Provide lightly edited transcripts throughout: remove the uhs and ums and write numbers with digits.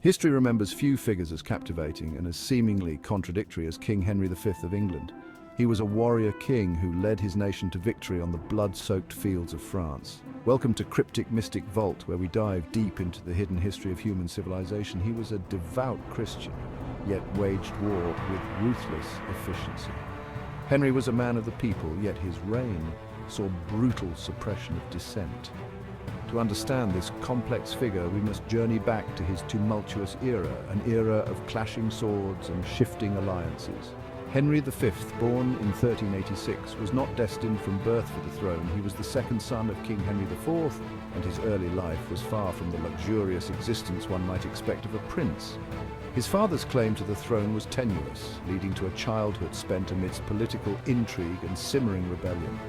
History remembers few figures as captivating and as seemingly contradictory as King Henry V of England. He was a warrior king who led his nation to victory on the blood-soaked fields of France. Welcome to Cryptic Mystic Vault, where we dive deep into the hidden history of human civilization. He was a devout Christian, yet waged war with ruthless efficiency. Henry was a man of the people, yet his reign saw brutal suppression of dissent. To understand this complex figure, we must journey back to his tumultuous era, an era of clashing swords and shifting alliances. Henry V, born in 1386, was not destined from birth for the throne. He was the second son of King Henry IV, and his early life was far from the luxurious existence one might expect of a prince. His father's claim to the throne was tenuous, leading to a childhood spent amidst political intrigue and simmering rebellion.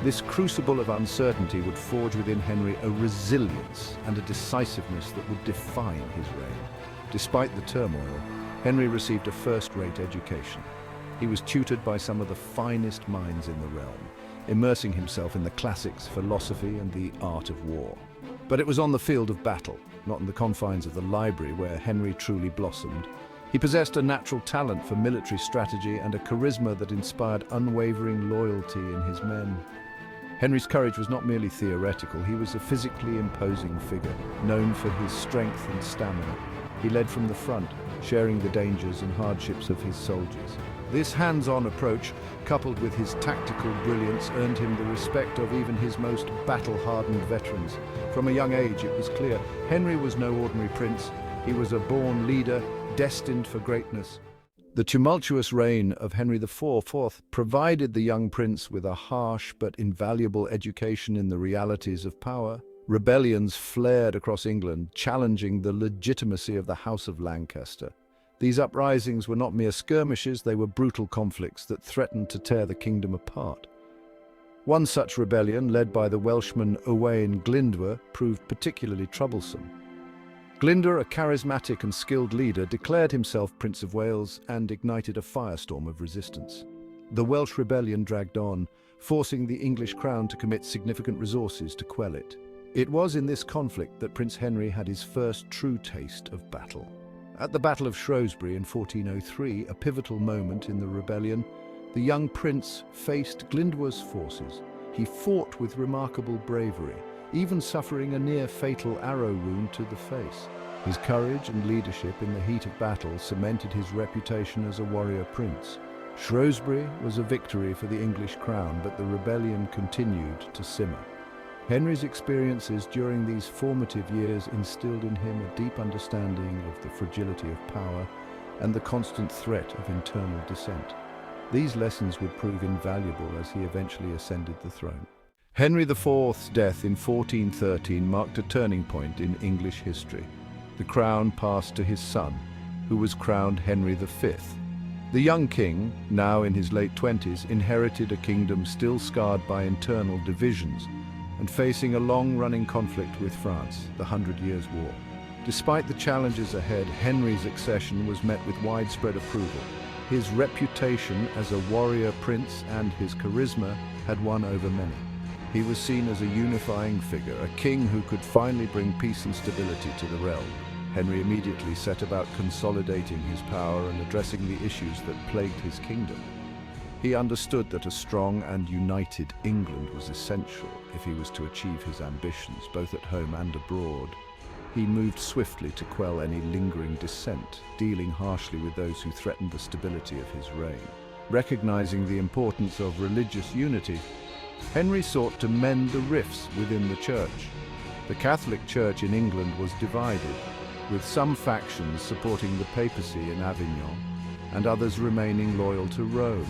This crucible of uncertainty would forge within Henry a resilience and a decisiveness that would define his reign. Despite the turmoil, Henry received a first-rate education. He was tutored by some of the finest minds in the realm, immersing himself in the classics, philosophy, and the art of war. But it was on the field of battle, not in the confines of the library, where Henry truly blossomed. He possessed a natural talent for military strategy and a charisma that inspired unwavering loyalty in his men. Henry's courage was not merely theoretical. He was a physically imposing figure, known for his strength and stamina. He led from the front, sharing the dangers and hardships of his soldiers. This hands-on approach, coupled with his tactical brilliance, earned him the respect of even his most battle-hardened veterans. From a young age, it was clear Henry was no ordinary prince. He was a born leader, destined for greatness. The tumultuous reign of Henry IV provided the young prince with a harsh but invaluable education in the realities of power. Rebellions flared across England, challenging the legitimacy of the House of Lancaster. These uprisings were not mere skirmishes, they were brutal conflicts that threatened to tear the kingdom apart. One such rebellion, led by the Welshman Owain Glyndŵr, proved particularly troublesome. Glyndŵr, a charismatic and skilled leader, declared himself Prince of Wales and ignited a firestorm of resistance. The Welsh rebellion dragged on, forcing the English crown to commit significant resources to quell it. It was in this conflict that Prince Henry had his first true taste of battle. At the Battle of Shrewsbury in 1403, a pivotal moment in the rebellion, the young prince faced Glyndŵr's forces. He fought with remarkable bravery, even suffering a near-fatal arrow wound to the face. His courage and leadership in the heat of battle cemented his reputation as a warrior prince. Shrewsbury was a victory for the English crown, but the rebellion continued to simmer. Henry's experiences during these formative years instilled in him a deep understanding of the fragility of power and the constant threat of internal dissent. These lessons would prove invaluable as he eventually ascended the throne. Henry IV's death in 1413 marked a turning point in English history. The crown passed to his son, who was crowned Henry V. The young king, now in his late 20s, inherited a kingdom still scarred by internal divisions and facing a long-running conflict with France, the 100 Years' War. Despite the challenges ahead, Henry's accession was met with widespread approval. His reputation as a warrior prince and his charisma had won over many. He was seen as a unifying figure, a king who could finally bring peace and stability to the realm. Henry immediately set about consolidating his power and addressing the issues that plagued his kingdom. He understood that a strong and united England was essential if he was to achieve his ambitions, both at home and abroad. He moved swiftly to quell any lingering dissent, dealing harshly with those who threatened the stability of his reign. Recognizing the importance of religious unity, Henry sought to mend the rifts within the church. The Catholic Church in England was divided, with some factions supporting the papacy in Avignon and others remaining loyal to Rome.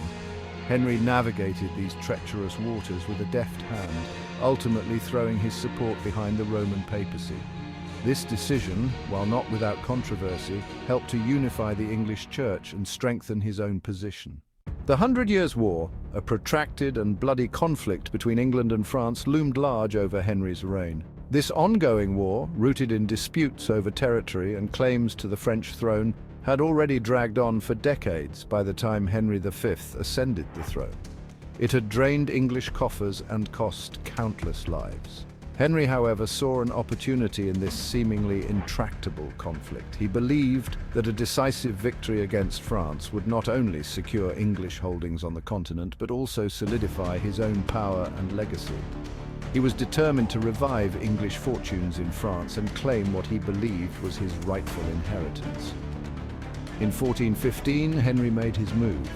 Henry navigated these treacherous waters with a deft hand, ultimately throwing his support behind the Roman papacy. This decision, while not without controversy, helped to unify the English Church and strengthen his own position. The 100 Years' War, a protracted and bloody conflict between England and France, loomed large over Henry's reign. This ongoing war, rooted in disputes over territory and claims to the French throne, had already dragged on for decades by the time Henry V ascended the throne. It had drained English coffers and cost countless lives. Henry, however, saw an opportunity in this seemingly intractable conflict. He believed that a decisive victory against France would not only secure English holdings on the continent, but also solidify his own power and legacy. He was determined to revive English fortunes in France and claim what he believed was his rightful inheritance. In 1415, Henry made his move.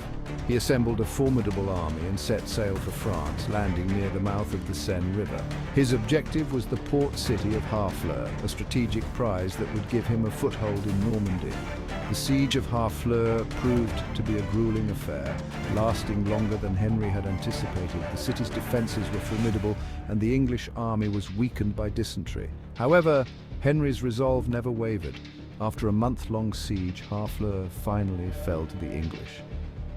He assembled a formidable army and set sail for France, landing near the mouth of the Seine River. His objective was the port city of Harfleur, a strategic prize that would give him a foothold in Normandy. The siege of Harfleur proved to be a grueling affair, lasting longer than Henry had anticipated. The city's defences were formidable, and the English army was weakened by dysentery. However, Henry's resolve never wavered. After a month-long siege, Harfleur finally fell to the English.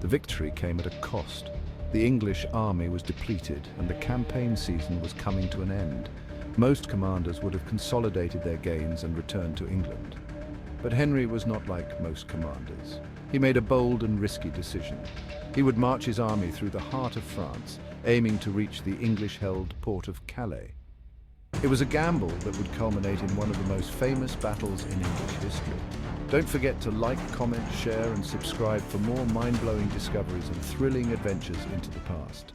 The victory came at a cost. The English army was depleted, and the campaign season was coming to an end. Most commanders would have consolidated their gains and returned to England. But Henry was not like most commanders. He made a bold and risky decision. He would march his army through the heart of France, aiming to reach the English-held port of Calais. It was a gamble that would culminate in one of the most famous battles in English history. Don't forget to like, comment, share, and subscribe for more mind-blowing discoveries and thrilling adventures into the past.